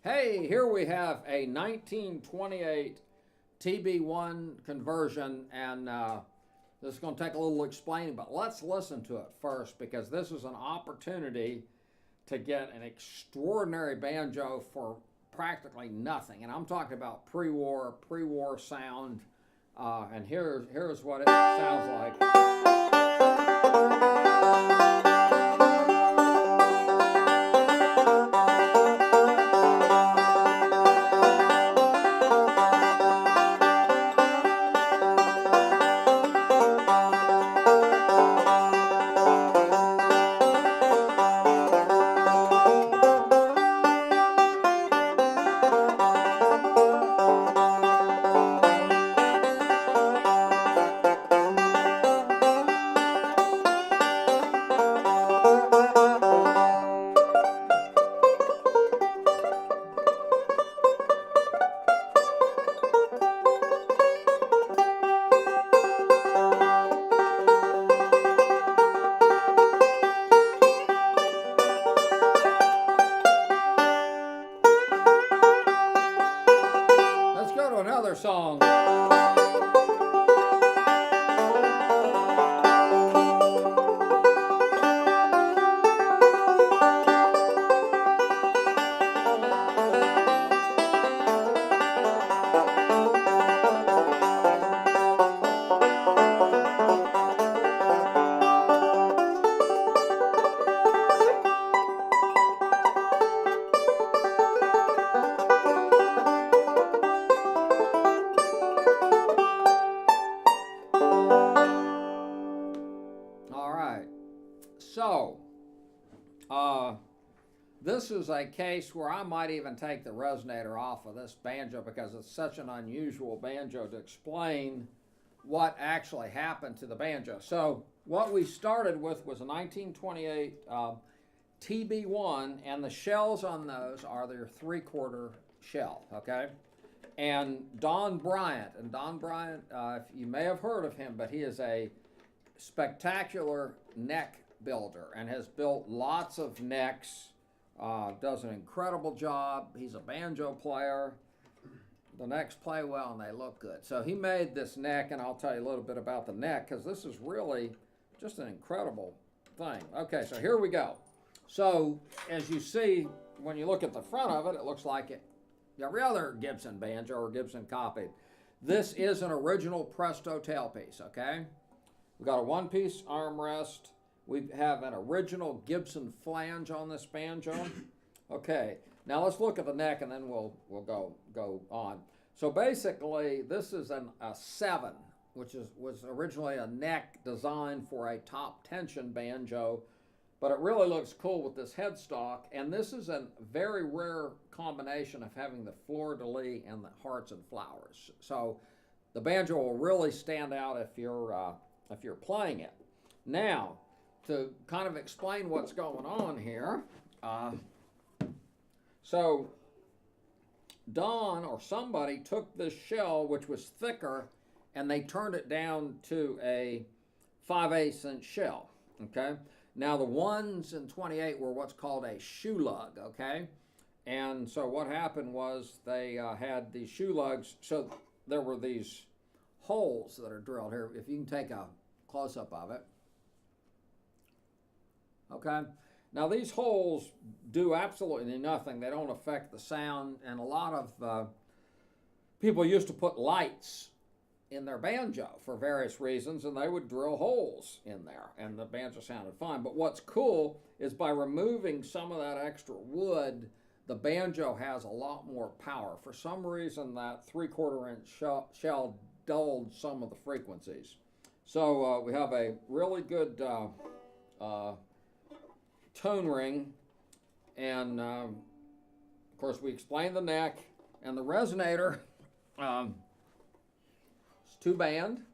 Hey, here we have a 1928 TB1 conversion, and this is going to take a little explaining, but let's listen to it first because this is an opportunity to get an extraordinary banjo for practically nothing. And I'm talking about pre-war sound, and here's what it sounds like. Let's go to another song. All right, so this is a case where I might even take the resonator off of this banjo because it's such an unusual banjo to explain what actually happened to the banjo. So what we started with was a 1928 TB1, and the shells on those are their 3/4 shell, okay? And Don Bryant, you may have heard of him, but he is a spectacular neck builder and has built lots of necks, does an incredible job. He's a banjo player. The necks play well and they look good. So he made this neck, and I'll tell you a little bit about the neck because this is really just an incredible thing. Okay, so here we go. So as you see, when you look at the front of it, it looks like every other Gibson banjo or Gibson copy. This is an original Presto tailpiece, okay? We've got a one-piece armrest. We have an original Gibson flange on this banjo. Okay, now let's look at the neck and then we'll go on. So basically, this is a 7, which was originally a neck designed for a top tension banjo, but it really looks cool with this headstock. And this is a very rare combination of having the fleur-de-lis and the hearts and flowers. So the banjo will really stand out if you're playing it. Now, to kind of explain what's going on here, so Don or somebody took this shell, which was thicker, and they turned it down to a 5/8 inch shell, okay? Now the ones in 28 were what's called a shoe lug, okay? And so what happened was they had these shoe lugs, so there were these holes that are drilled here. If you can take a close-up of it. Okay, now these holes do absolutely nothing. They don't affect the sound, and a lot of people used to put lights in their banjo for various reasons, and they would drill holes in there, and the banjo sounded fine. But what's cool is by removing some of that extra wood, the banjo has a lot more power. For some reason, that 3/4 inch shell dulled some of the frequencies. So we have a really good tone ring, and of course we explained the neck and the resonator. It's 2-band,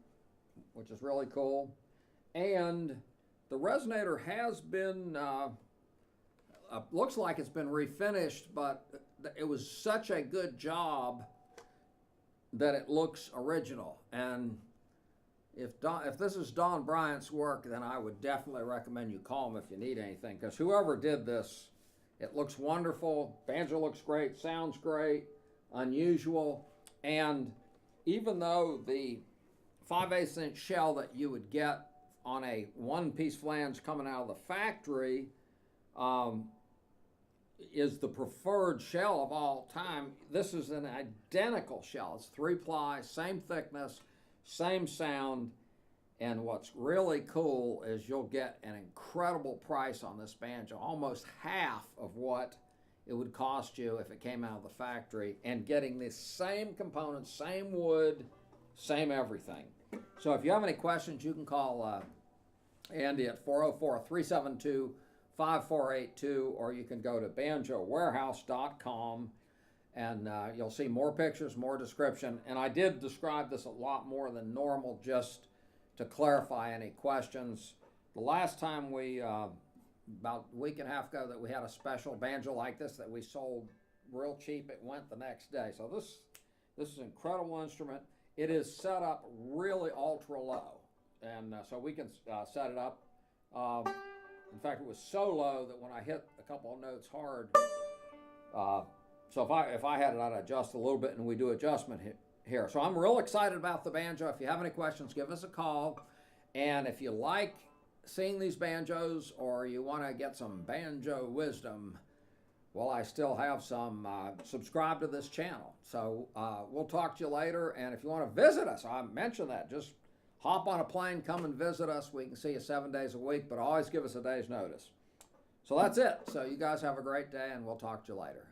which is really cool, and the resonator has been looks like it's been refinished, but it was such a good job that it looks original. And if this is Don Bryant's work, then I would definitely recommend you call him if you need anything, because whoever did this It looks wonderful. Banjo looks great, sounds great, unusual. And even though the 5/8 inch shell that you would get on a one-piece flange coming out of the factory is the preferred shell of all time, this is an identical shell. It's 3-ply, same thickness, same sound. And what's really cool is you'll get an incredible price on this banjo, almost half of what it would cost you if it came out of the factory, and getting the same components, same wood, same everything. So if you have any questions, you can call Andy at 404-372-5482, or you can go to banjowarehouse.com, and you'll see more pictures, more description. And I did describe this a lot more than normal just to clarify any questions. The last time we, about a week and a half ago, that we had a special banjo like this that we sold real cheap, it went the next day. So this is an incredible instrument. It is set up really ultra low, and so we can set it up. In fact, it was so low that when I hit a couple of notes hard, so if I had it, I'd adjust a little bit, and we do adjustment here. So I'm real excited about the banjo. If you have any questions, give us a call. And if you like seeing these banjos, or you want to get some banjo wisdom, well, I still have some. Subscribe to this channel. So we'll talk to you later. And if you want to visit us, I mentioned that. Just hop on a plane, come and visit us. We can see you 7 days a week, but always give us a day's notice. So that's it. So you guys have a great day, and we'll talk to you later.